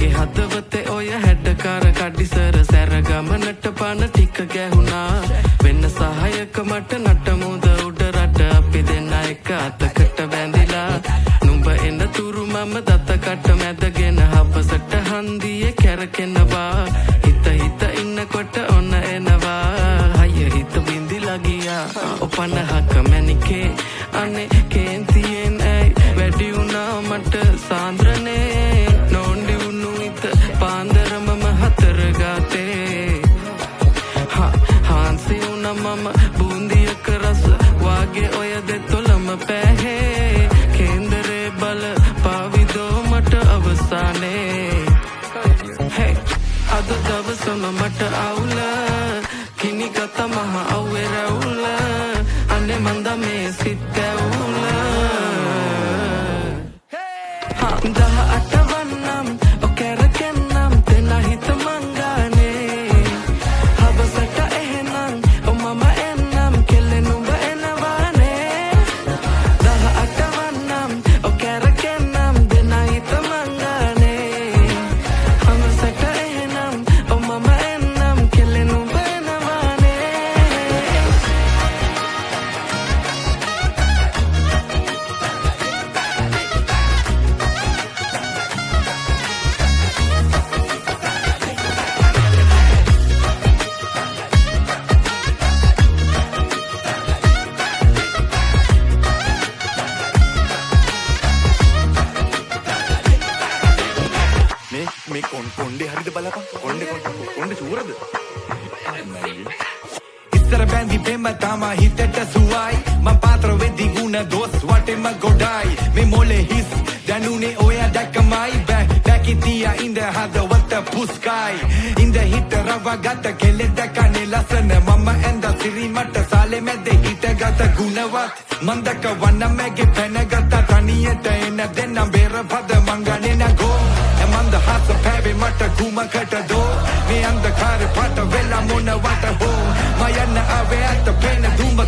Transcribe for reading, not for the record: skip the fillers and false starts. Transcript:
මගේ හදවතේ ඔය හැඩකාර කඩිසර සැර ගමනට පන ටික ගැහුණා වෙන්න සහායක මට නටමුද උඩ රට අපි දෙන්න එක අතකට බැඳිලා නුඹ එන තුරු මම දතකට මැදගෙන හබසට හන්දියේ කැරකෙනවා හිත හිත ඉන්නකොට ඔන්න එනවා හය හිත බින්දිලා ගියා ඔපනහක මැනිකේ අනේ කේන්තියෙන් ඇයි වැඩි වුණා මට සාන්ද්‍රනේ නොන්ඩි වුණු හිත පාන්දරම හතර ගාතේ හාන්සි වුණා මම බූන්දියක රස වාගේ ඔය දෙතොලම පැහේ කේන්දරේ බල පාවිදෝ මට අවසානේ hey අද දවසම මට අවුල කිනි ගත මහ අවුවේ රැවුල අනේ මන්ද මේ සිත් ඇවුල 18 වන්නම් ඔකරකන්නම් දෙන හිත මංගානේ හබසට එහෙනම් මම එන්නම් කෙල්ලෙන් උඹ එනවානේ 18 වන්නම් ඔකරකන්නම් දෙන හිත මංගානේ හබසට එහෙනම් මම එන්නම් කෙල්ලෙන් උඹ එනවානේ මේ කොණ්ඩේ හරිද බලපන් කොණ්ඩේ චූරද ඉස්සර බැඳි බෙම්ම තමා හිතට සුවයි මං පාත්‍ර වෙදි ගුණ දොස් වටෙම ගොඩයි මේ මොලේ හිස් දැනුනේ ඔය දැක්කමයි බැකිතියා ඉඳ හදවත පුස්කයි ඉඳ හිත රවගත කෙලෙද කනේ ලස්සන මම ඇඳ සිරි මට සාලේ මැද හිටගත ගුණවත් මන්දක වන්න මැගේ පැනගත තනියට එන දෙන්නම් බේර පද මංගනේ නගෝ මන්ද හස පැවේ මට කුමකට දෝ මේ අන්ධකාරේ පට වෙලා මොනවට හෝ මයන්න අවේ අත පෙන දුඹ